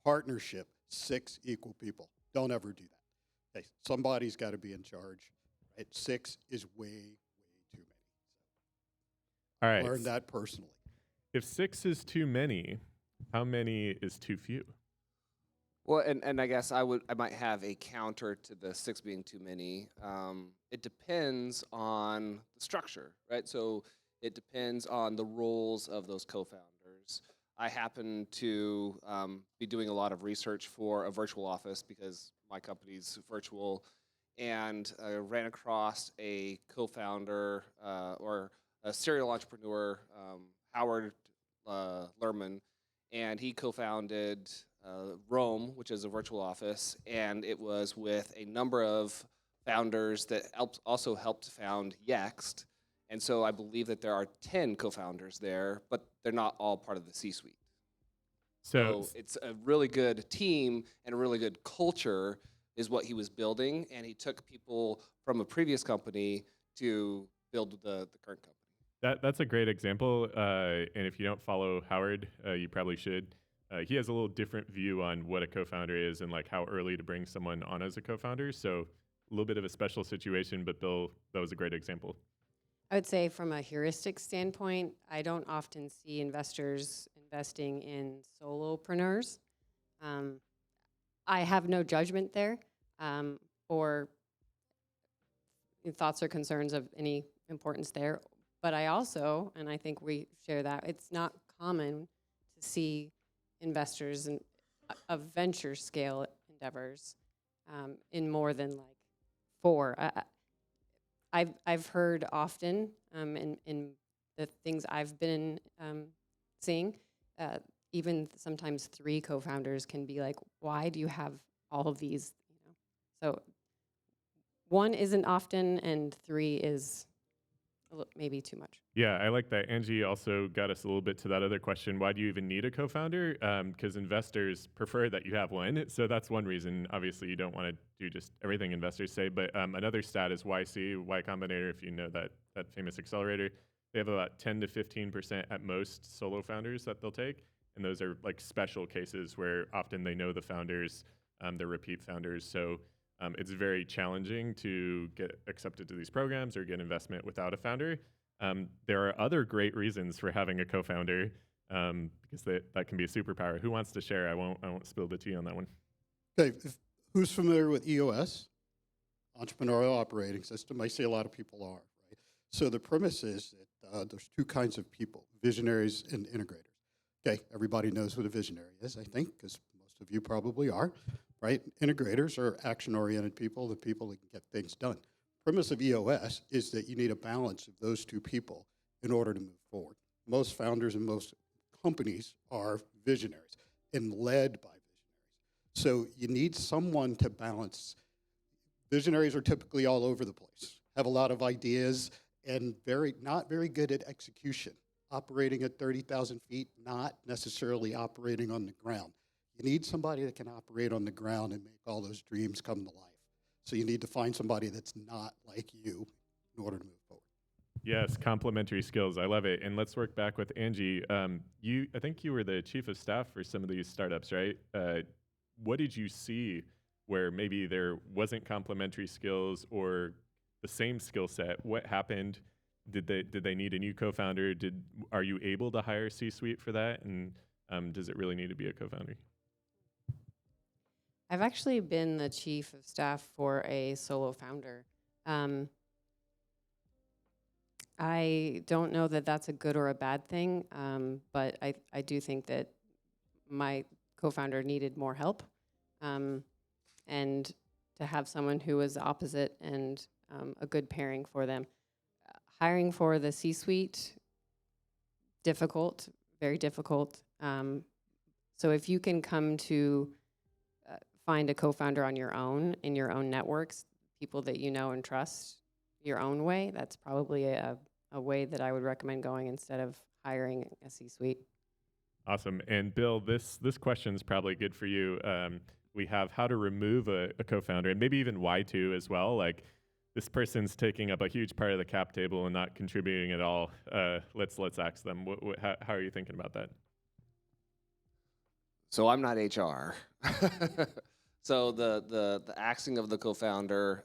Partnership, 6 equal people. Don't ever do that. Okay, somebody's got to be in charge. Right? 6 is way, way too many. All I right. learned that personally. If 6 is too many, how many is too few? Well, and I guess I might have a counter to the 6 being too many. It depends on the structure, right? So it depends on the roles of those co-founders. I happen to be doing a lot of research for a virtual office because my company's virtual, and ran across a co-founder or a serial entrepreneur, Howard Lerman, and he co-founded Rome, which is a virtual office, and it was with a number of founders that also helped found Yext. And so I believe that there are 10 co-founders there, but they're not all part of the C-suite. So it's a really good team and a really good culture is what he was building, and he took people from a previous company to build the current company. That's a great example, and if you don't follow Howard, you probably should. He has a little different view on what a co-founder is and like how early to bring someone on as a co-founder. So a little bit of a special situation, but Bill, that was a great example. I would say from a heuristic standpoint, I don't often see investors investing in solopreneurs. I have no judgment there or thoughts or concerns of any importance there. But I also, and I think we share that, it's not common to see investors of venture scale endeavors in more than like 4. I've heard often in the things I've been seeing, even sometimes 3 co-founders can be like, why do you have all of these? So 1 isn't often, and 3 is maybe too much. Yeah, I like that. Angie also got us a little bit to that other question. Why do you even need a co-founder? Because investors prefer that you have one. So that's one reason. Obviously, you don't want to do just everything investors say. But another stat is YC, Y Combinator, if you know that famous accelerator. They have about 10 to 15% at most solo founders that they'll take. And those are like special cases where often they know the founders, they're repeat founders. So it's very challenging to get accepted to these programs or get investment without a founder. There are other great reasons for having a co-founder because that can be a superpower. Who wants to share? I won't spill the tea on that one. Okay, who's familiar with EOS? Entrepreneurial Operating System. I see a lot of people are, right? So the premise is that there's 2 kinds of people, visionaries and integrators. Okay, everybody knows what a visionary is, I think, because most of you probably are, right? Integrators are action-oriented people, the people that can get things done. Premise of EOS is that you need a balance of those 2 people in order to move forward. Most founders and most companies are visionaries and led by visionaries. So you need someone to balance. Visionaries are typically all over the place, have a lot of ideas, and not very good at execution. Operating at 30,000 feet, not necessarily operating on the ground. You need somebody that can operate on the ground and make all those dreams come to life. So you need to find somebody that's not like you in order to move forward. Yes, complementary skills. I love it. And let's work back with Angie. I think you were the chief of staff for some of these startups, right? What did you see where maybe there wasn't complementary skills or the same skill set? What happened? Did they need a new co-founder? Are you able to hire C-suite for that? And does it really need to be a co-founder? I've actually been the chief of staff for a solo founder. I don't know that that's a good or a bad thing, but I do think that my co-founder needed more help, and to have someone who was opposite and a good pairing for them. Hiring for the C-suite, difficult, very difficult. So if you can come to find a co-founder on your own, in your own networks, people that you know and trust your own way, that's probably a way that I would recommend going instead of hiring a C-suite. Awesome. And Bill, this question is probably good for you. We have how to remove a co-founder and maybe even why to as well. Like this person's taking up a huge part of the cap table and not contributing at all. Let's ask them. How are you thinking about that? So I'm not HR. So the axing of the co-founder,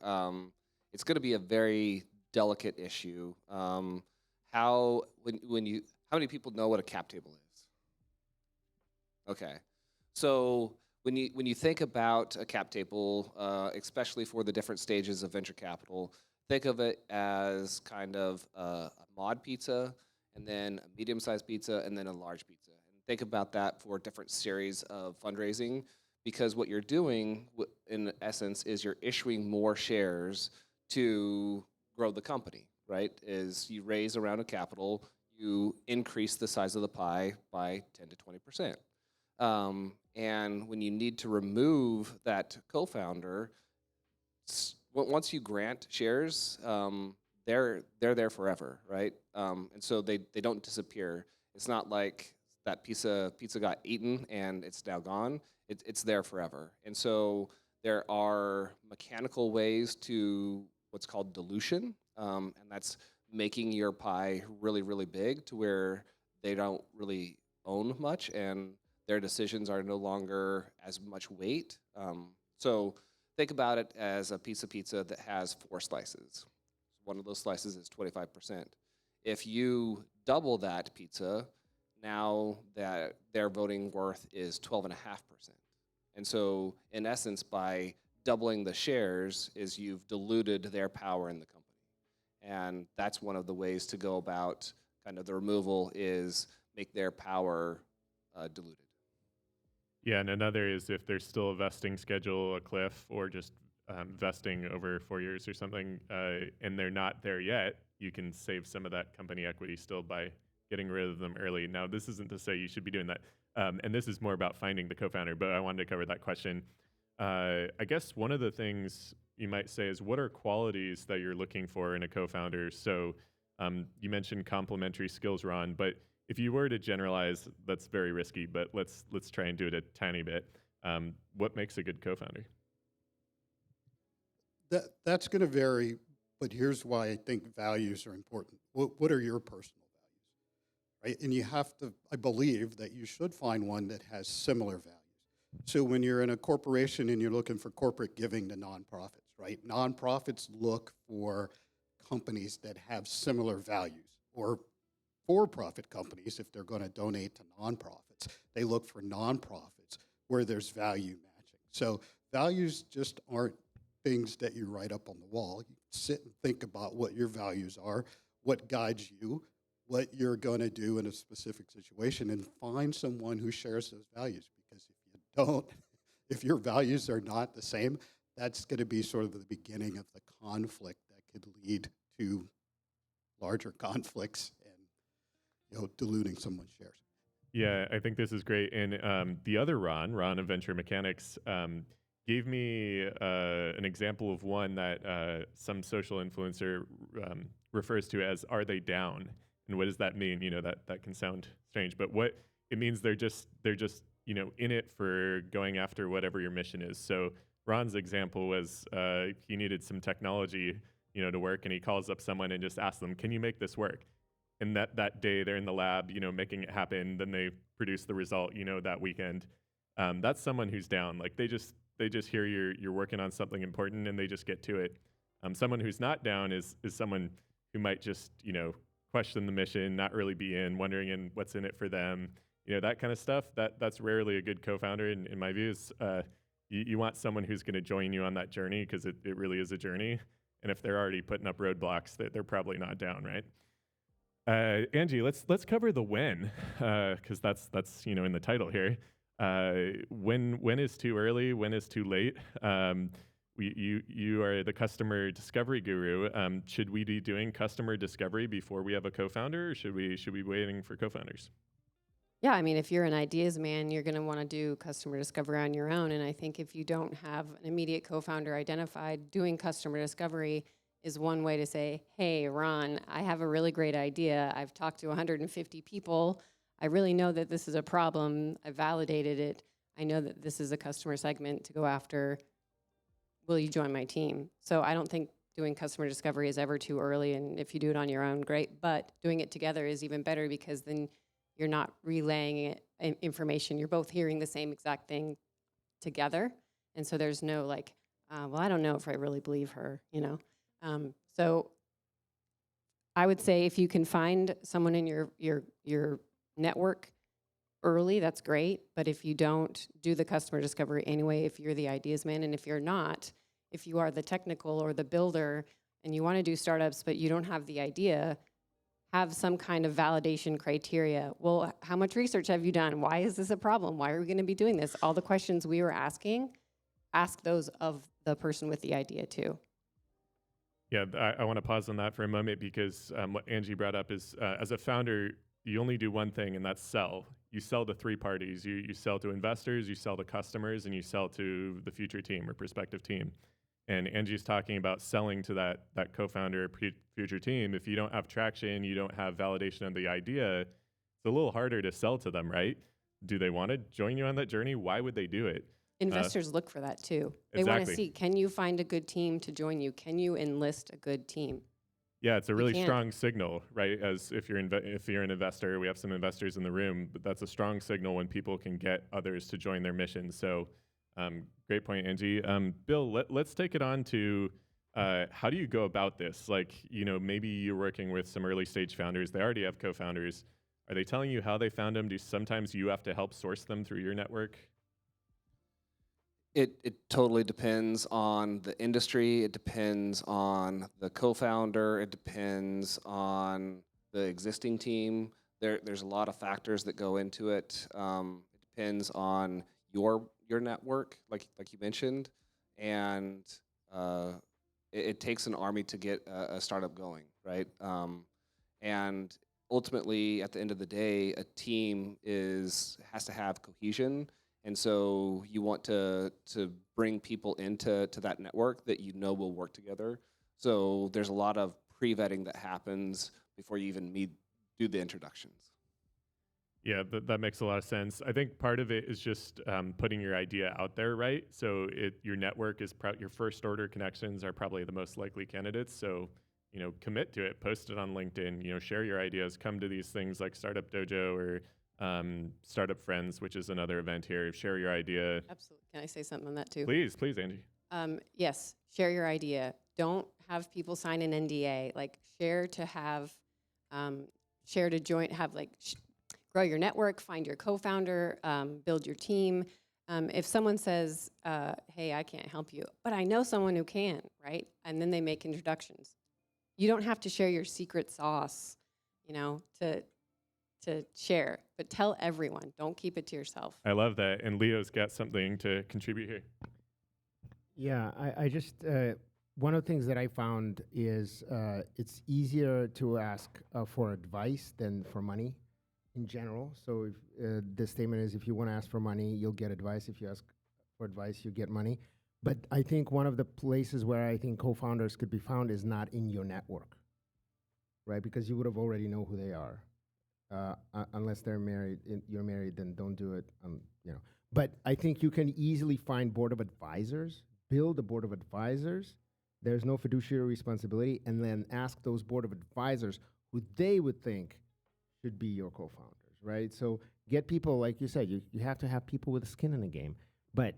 it's going to be a very delicate issue. How many people know what a cap table is? Okay, so when you think about a cap table, especially for the different stages of venture capital, think of it as kind of a mod pizza, and then a medium-sized pizza, and then a large pizza. And think about that for different series of fundraising, because what you're doing, in essence, is you're issuing more shares to grow the company, right? Is you raise a round of capital, you increase the size of the pie by 10 to 20%. And when you need to remove that co-founder, once you grant shares, they're there forever, right? And so they don't disappear. It's not like that pizza got eaten and it's now gone. It's there forever. And so there are mechanical ways to what's called dilution, and that's making your pie really, really big to where they don't really own much and their decisions are no longer as much weight. So think about it as a piece of pizza that has 4 slices. One of those slices is 25%. If you double that pizza, now that their voting worth is 12.5%. And so, in essence, by doubling the shares, is you've diluted their power in the company. And that's one of the ways to go about kind of the removal is make their power diluted. Yeah, and another is if there's still a vesting schedule, a cliff, or just vesting over 4 years or something, and they're not there yet, you can save some of that company equity still by getting rid of them early. Now, this isn't to say you should be doing that, and this is more about finding the co-founder, but I wanted to cover that question. I guess one of the things you might say is, what are qualities that you're looking for in a co-founder? So you mentioned complementary skills, Ron, but if you were to generalize, that's very risky, but let's try and do it a tiny bit. What makes a good co-founder? That's going to vary, but here's why I think values are important. What are your personal values, right? And you have to, I believe that you should find one that has similar values. So when you're in a corporation and you're looking for corporate giving to nonprofits, right? Nonprofits look for companies that have similar values, or for-profit companies, if they're going to donate to nonprofits, they look for nonprofits where there's value matching. So values just aren't things that you write up on the wall. You sit and think about what your values are, what guides you, what you're going to do in a specific situation, and find someone who shares those values. Because if you don't, if your values are not the same, that's going to be sort of the beginning of the conflict that could lead to larger conflicts and diluting someone's shares. Yeah, I think this is great. And the other Ron of Venture Mechanics, gave me an example of one that some social influencer refers to as "Are they down?" And what does that mean? That can sound strange, but what it means, they're just in it for going after whatever your mission is. So Ron's example was he needed some technology to work, and he calls up someone and just asks them, "Can you make this work?" And that day they're in the lab, making it happen. Then they produce the result, that weekend. That's someone who's down. Like they just hear you're working on something important and they just get to it. Someone who's not down is someone who might just question the mission, not really be in, wondering what's in it for them. That kind of stuff. That's rarely a good co-founder in my views. You want someone who's going to join you on that journey, because it really is a journey. And if they're already putting up roadblocks, they're probably not down, right? Angie, let's cover the when, because that's in the title here. When is too early? When is too late? You are the customer discovery guru. Should we be doing customer discovery before we have a co-founder, or should we be waiting for co-founders? Yeah, I mean, if you're an ideas man, you're going to want to do customer discovery on your own. And I think if you don't have an immediate co-founder identified, doing customer discovery is one way to say, hey, Ron, I have a really great idea. I've talked to 150 people. I really know that this is a problem. I validated it. I know that this is a customer segment to go after. Will you join my team? So I don't think doing customer discovery is ever too early. And if you do it on your own, great. But doing it together is even better, because then you're not relaying it information. You're both hearing the same exact thing together. And so there's no like, well, I don't know if I really believe her, you know? So I would say if you can find someone in your network early, that's great. But if you don't, do the customer discovery anyway, if you're the ideas man. And if you're not, if you are the technical or the builder and you want to do startups, but you don't have the idea, have some kind of validation criteria. Well, how much research have you done? Why is this a problem? Why are we going to be doing this? All the questions we were asking, ask those of the person with the idea too. Yeah, I want to pause on that for a moment because what Angie brought up is as a founder, you only do one thing, and that's sell. You sell to three parties. You sell to investors, you sell to customers, and you sell to the future team or prospective team. And Angie's talking about selling to that co-founder future team. If you don't have traction, you don't have validation of the idea, it's a little harder to sell to them, right? Do they want to join you on that journey? Why would they do it? Investors look for that too. They want to Exactly. see, can you find a good team to join you? Can you enlist a good team? Yeah, it's a really can't. strong signal, right? As if you're an investor, we have some investors in the room, but that's a strong signal when people can get others to join their mission. So, great point, Angie. Bill, let's take it on to how do you go about this? Like, you know, maybe you're working with some early stage founders. They already have co-founders. Are they telling you how they found them? Do sometimes you have to help source them through your network? It totally depends on the industry. It depends on the co-founder. It depends on the existing team. There's a lot of factors that go into it. It depends on your network, like you mentioned, and it takes an army to get a startup going, right? And ultimately, at the end of the day, a team has to have cohesion. And so you want to bring people into that network that you know will work together. So there's a lot of pre-vetting that happens before you even do the introductions. Yeah, that makes a lot of sense. I think part of it is just putting your idea out there, right? So your network is your first order connections are probably the most likely candidates. So, you know, commit to it, post it on LinkedIn, you know, share your ideas, come to these things like Startup Dojo or Startup Friends, which is another event here. Share your idea. Absolutely. Can I say something on that too? Please, Angie. Yes, share your idea. Don't have people sign an NDA. Like share to have, share to join, have like grow your network, find your co-founder, build your team. If someone says, hey, I can't help you, but I know someone who can, right? And then they make introductions. You don't have to share your secret sauce, you know, to share, but tell everyone. Don't keep it to yourself. I love that. And Leo's got something to contribute here. Yeah, I just, one of the things that I found is it's easier to ask for advice than for money in general. So if, the statement is if you want to ask for money, you'll get advice. If you ask for advice, you get money. But I think one of the places where I think co-founders could be found is not in your network, right? Because you would have already know who they are. Unless they're married, you're married, then don't do it. You know. But I think you can easily find board of advisors, build a board of advisors. There's no fiduciary responsibility, and then ask those board of advisors who they would think should be your co-founders, right? So get people, like you said, you have to have people with skin in the game, but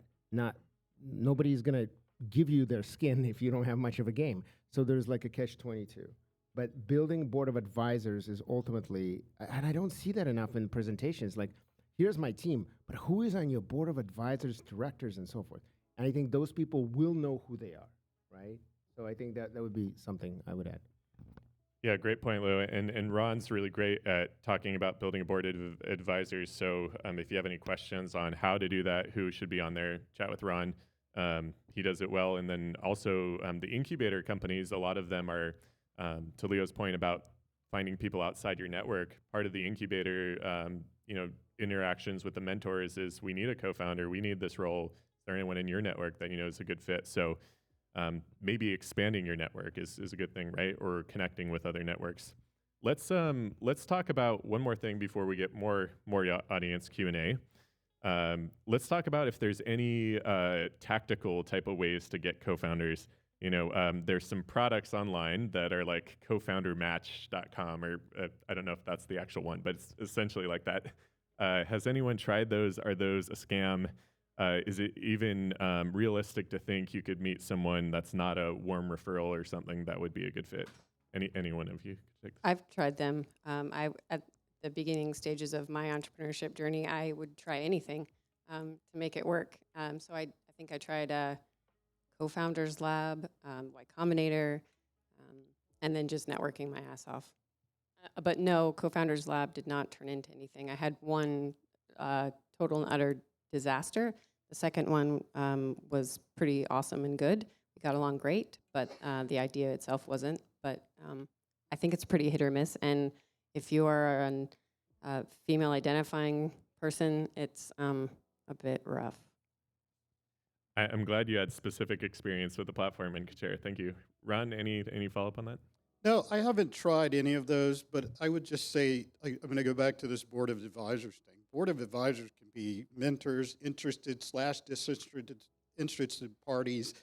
nobody's gonna give you their skin if you don't have much of a game. So there's like a catch-22. But building board of advisors is ultimately, and I don't see that enough in presentations, like, here's my team, but who is on your board of advisors, directors, and so forth? And I think those people will know who they are, right? So I think that would be something I would add. Yeah, great point, Lou. And Ron's really great at talking about building a board of advisors. So if you have any questions on how to do that, who should be on there, chat with Ron. He does it well. And then also the incubator companies, a lot of them are, to Leo's point about finding people outside your network, part of the incubator, interactions with the mentors is we need a co-founder, we need this role. Is there anyone in your network that you know is a good fit? So maybe expanding your network is a good thing, right? Or connecting with other networks. Let's talk about one more thing before we get more audience Q&A. Let's talk about if there's any tactical type of ways to get co-founders. You know, there's some products online that are like cofoundermatch.com, or I don't know if that's the actual one, but it's essentially like that. Has anyone tried those? Are those a scam? Is it even realistic to think you could meet someone that's not a warm referral or something that would be a good fit? Any one of you? Could take this. I've tried them. At the beginning stages of my entrepreneurship journey, I would try anything to make it work. So I think I tried Co-Founders Lab, Y Combinator, and then just networking my ass off. But no, Co-Founders Lab did not turn into anything. I had one total and utter disaster. The second one was pretty awesome and good. We got along great, but the idea itself wasn't. But I think it's pretty hit or miss. And if you are a female identifying person, it's a bit rough. I'm glad you had specific experience with the platform and could share. Thank you. Ron, any follow-up on that? No, I haven't tried any of those, but I would just say, I'm going to go back to this board of advisors thing. Board of advisors can be mentors, interested parties,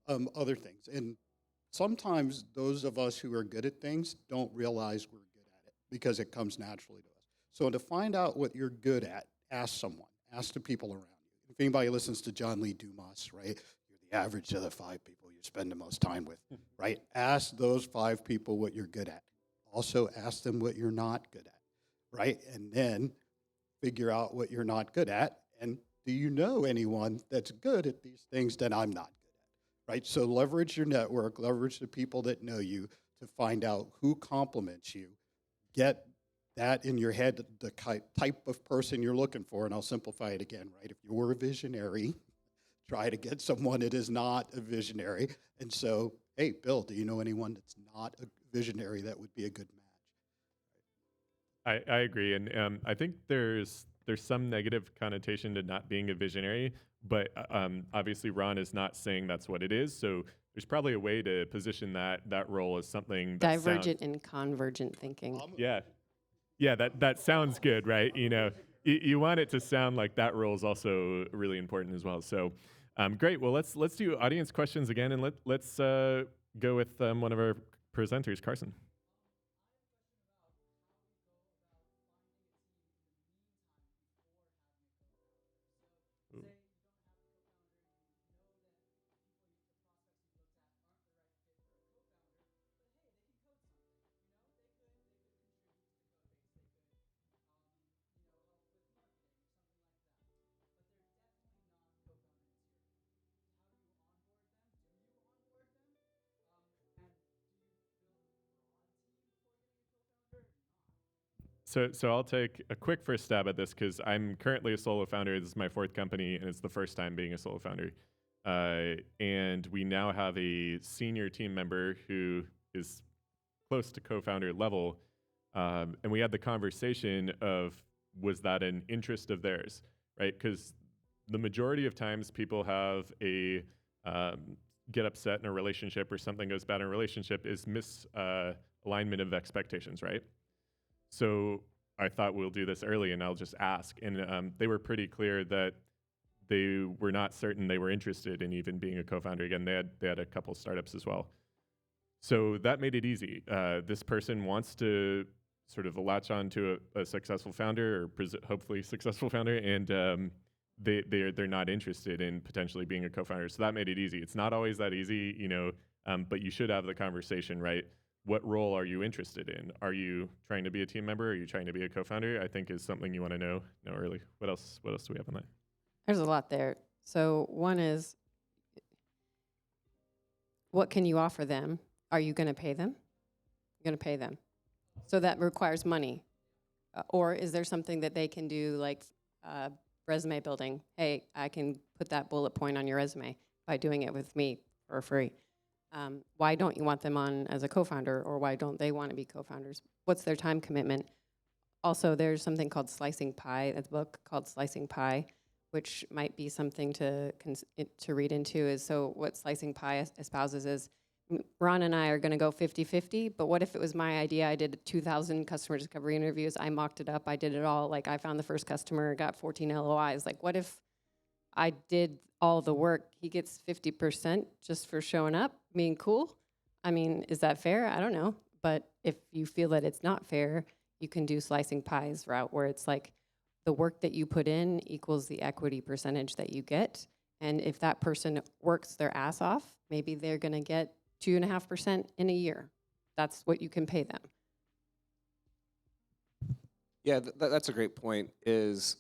other things. And sometimes those of us who are good at things don't realize we're good at it because it comes naturally to us. So to find out what you're good at, ask someone, ask the people around you. If anybody listens to John Lee Dumas, right? You're the average of the 5 people you spend the most time with, right? Ask those 5 people what you're good at. Also ask them what you're not good at, right? And then figure out what you're not good at. And do you know anyone that's good at these things that I'm not good at, right? So leverage your network, leverage the people that know you to find out who compliments you. Get that in your head, the type of person you're looking for, and I'll simplify it again, right? If you're a visionary, try to get someone that is not a visionary. And so, hey, Bill, do you know anyone that's not a visionary that would be a good match? I agree, and I think there's some negative connotation to not being a visionary, but obviously Ron is not saying that's what it is. So there's probably a way to position that role as something that Divergent and convergent thinking. Yeah, that sounds good, right? You know, you want it to sound like that role is also really important as well. So great. Well, let's do audience questions again, and let's go with one of our presenters, Carson. So I'll take a quick first stab at this because I'm currently a solo founder. This is my 4th company, and it's the first time being a solo founder. And we now have a senior team member who is close to co-founder level. And we had the conversation of, was that an interest of theirs, right? Because the majority of times people have a get upset in a relationship or something goes bad in a relationship is misalignment of expectations, right? So I thought we'll do this early and I'll just ask. And they were pretty clear that they were not certain they were interested in even being a co-founder. Again, they had a couple startups as well. So that made it easy. This person wants to sort of latch on to a successful founder or hopefully successful founder, and they're not interested in potentially being a co-founder. So that made it easy. It's not always that easy, you know, but you should have the conversation, right? What role are you interested in? Are you trying to be a team member? Are you trying to be a co-founder? I think is something you want to know early. What else do we have on that? There's a lot there. So one is, what can you offer them? Are you going to pay them? You're going to pay them. So that requires money. Or is there something that they can do, like resume building? Hey, I can put that bullet point on your resume by doing it with me for free. Why don't you want them on as a co-founder, or why don't they want to be co-founders? What's their time commitment? Also, there's something called Slicing Pie, a book called Slicing Pie, which might be something to read into. Is so what Slicing Pie espouses is, Ron and I are going to go 50-50, but what if it was my idea? I did 2,000 customer discovery interviews. I mocked it up. I did it all. Like, I found the first customer, got 14 LOIs. Like, what if I did all the work? He gets 50% just for showing up, being cool. I mean, is that fair? I don't know. But if you feel that it's not fair, you can do Slicing Pie's route, where it's like, the work that you put in equals the equity percentage that you get. And if that person works their ass off, maybe they're going to get 2.5% in a year. That's what you can pay them. Yeah, that's a great point. Is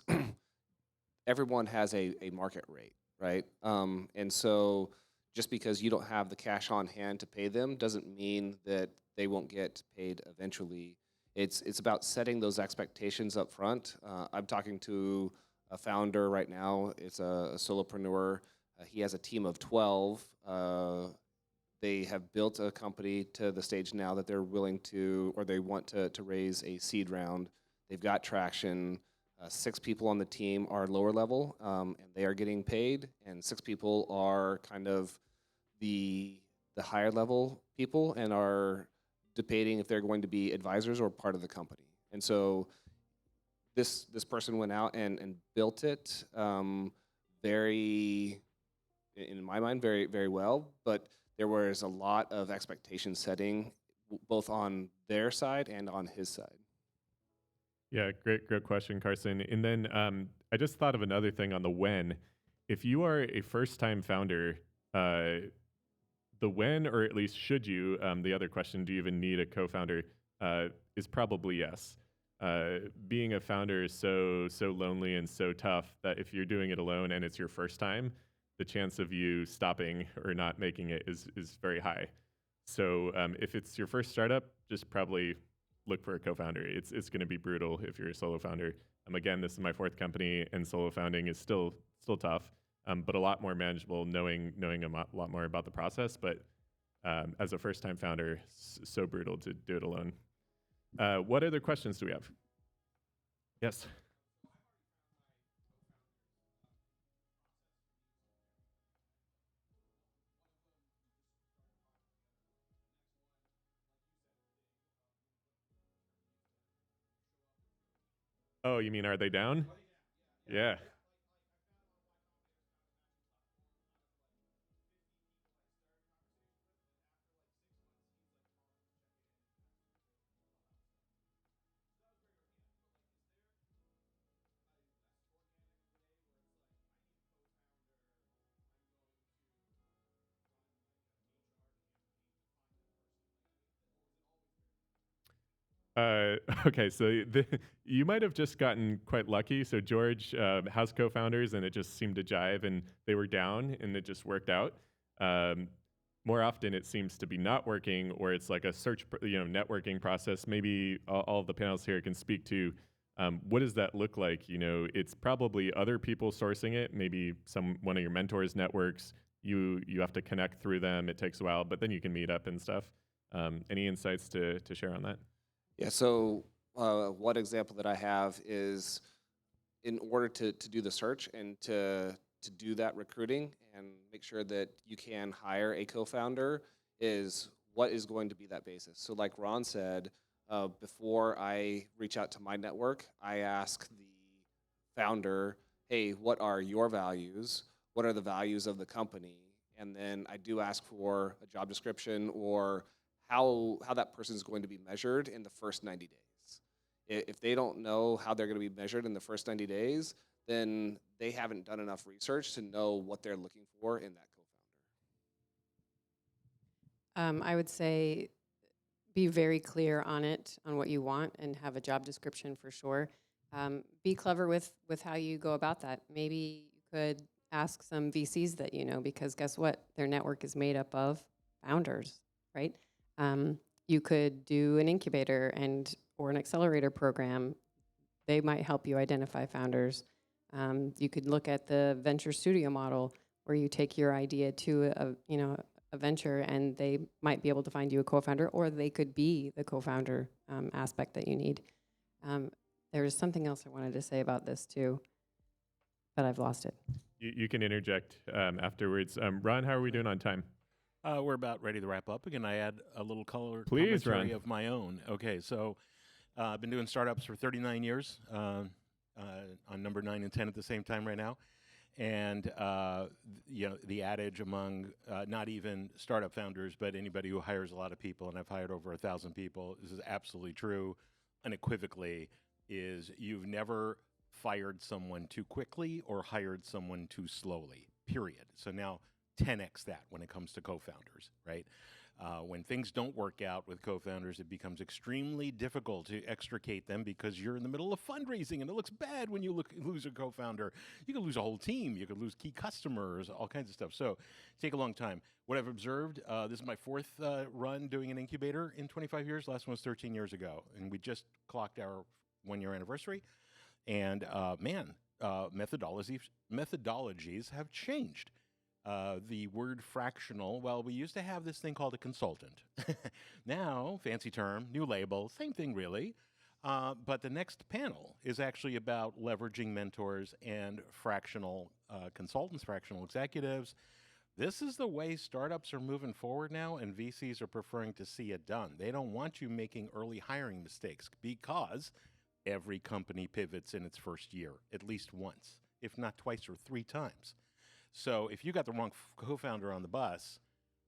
everyone has a market rate, right? And so just because you don't have the cash on hand to pay them doesn't mean that they won't get paid eventually. It's about setting those expectations up front. I'm talking to a founder right now. It's a solopreneur. He has a team of 12. They have built a company to the stage now that they're willing to, or they want to raise a seed round. They've got traction. 6 people on the team are lower level, and they are getting paid, and 6 people are kind of the higher level people and are debating if they're going to be advisors or part of the company. And so this person went out and built it very, in my mind, very, very well, but there was a lot of expectation setting both on their side and on his side. Yeah, great question, Carson. And then I just thought of another thing on the when. If you are a first-time founder, the when, or at least should you, the other question, do you even need a co-founder, is probably yes. Being a founder is so lonely and so tough that if you're doing it alone and it's your first time, the chance of you stopping or not making it is very high. So if it's your first startup, just probably look for a co-founder. It's going to be brutal if you're a solo founder. Again, this is my 4th company, and solo founding is still tough, but a lot more manageable knowing a lot more about the process. But as a first-time founder, so brutal to do it alone. What other questions do we have? Yes. Oh, you mean are they down? Yeah. Okay, so you might have just gotten quite lucky. So George has co-founders, and it just seemed to jive, and they were down, and it just worked out. More often, it seems to be not working, or it's like a search, networking process. Maybe all of the panelists here can speak to what does that look like. It's probably other people sourcing it. Maybe one of your mentors' networks. You have to connect through them. It takes a while, but then you can meet up and stuff. Any insights to share on that? Yeah, so one example that I have is in order to do the search and to do that recruiting and make sure that you can hire a co-founder is what is going to be that basis. So like Ron said, before I reach out to my network, I ask the founder, hey, what are your values? What are the values of the company? And then I do ask for a job description or how that person is going to be measured in the first 90 days. If they don't know how they're going to be measured in the first 90 days, then they haven't done enough research to know what they're looking for in that co-founder. I would say be very clear on what you want, and have a job description for sure. Be clever with how you go about that. Maybe you could ask some VCs that you know, because guess what? Their network is made up of founders, right? You could do an incubator or an accelerator program. They might help you identify founders. You could look at the venture studio model, where you take your idea to a venture, and they might be able to find you a co-founder, or they could be the co-founder aspect that you need. There's something else I wanted to say about this too, but I've lost it. You can interject afterwards. Ron, how are we doing on time? We're about ready to wrap up. Again, I add a little color Please, commentary Ron. of my own. Okay, so I've been doing startups for 39 years, on number 9 and 10 at the same time right now. And the adage among not even startup founders, but anybody who hires a lot of people, and I've hired over 1,000 people, this is absolutely true, unequivocally, is you've never fired someone too quickly or hired someone too slowly, period. So now 10x that when it comes to co-founders, right? When things don't work out with co-founders, it becomes extremely difficult to extricate them because you're in the middle of fundraising and it looks bad when you lose a co-founder. You could lose a whole team. You could lose key customers, all kinds of stuff. So take a long time. What I've observed, this is my fourth run doing an incubator in 25 years. Last one was 13 years ago. And we just clocked our 1-year anniversary. And methodologies have changed. The word fractional, well, we used to have this thing called a consultant. Now, fancy term, new label, same thing really. But the next panel is actually about leveraging mentors and fractional consultants, fractional executives. This is the way startups are moving forward now, and VCs are preferring to see it done. They don't want you making early hiring mistakes because every company pivots in its first year, at least once, if not twice or 3 times. So if you got the wrong co-founder on the bus,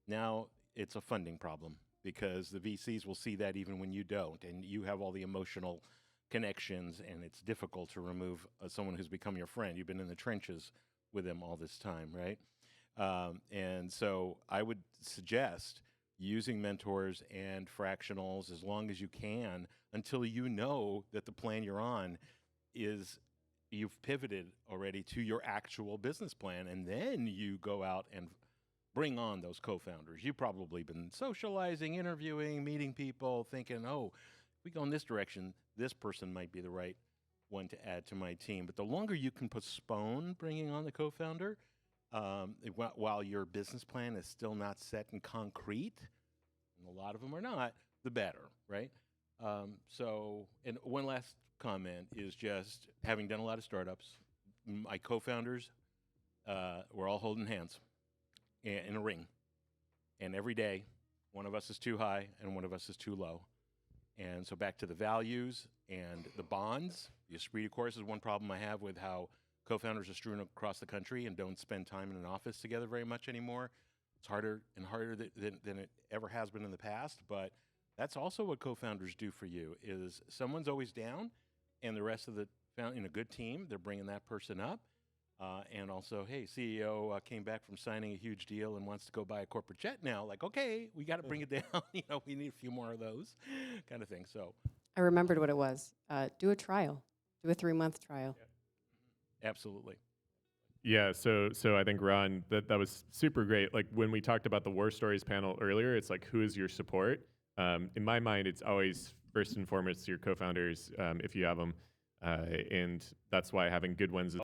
now it's a funding problem because the VCs will see that even when you don't, and you have all the emotional connections, and it's difficult to remove someone who's become your friend. You've been in the trenches with them all this time, right? And so I would suggest using mentors and fractionals as long as you can until you know that the plan you're on is you've pivoted already to your actual business plan, and then you go out and bring on those co-founders. You've probably been socializing, interviewing, meeting people, thinking, oh, if we go in this direction, this person might be the right one to add to my team. But the longer you can postpone bringing on the co-founder, while your business plan is still not set in concrete, and a lot of them are not, the better, right? And one last comment is just having done a lot of startups, my co-founders, we're all holding hands in a ring. And every day, one of us is too high and one of us is too low. And so back to the values and the bonds. The esprit de corps is one problem I have with how co-founders are strewn across the country and don't spend time in an office together very much anymore. It's harder and harder than it ever has been in the past, but that's also what co-founders do for you is someone's always down and the rest of the in a good team, they're bringing that person up. And also, hey, CEO came back from signing a huge deal and wants to go buy a corporate jet now. Like, okay, we got to bring it down. We need a few more of those kind of thing. So I remembered what it was. Do a trial. Do a 3-month trial. yeah. Absolutely. Yeah, so I think Ron, that was super great. Like when we talked about the War Stories panel earlier, it's like who is your support? In my mind, it's always first and foremost your co-founders if you have them, and that's why having good ones is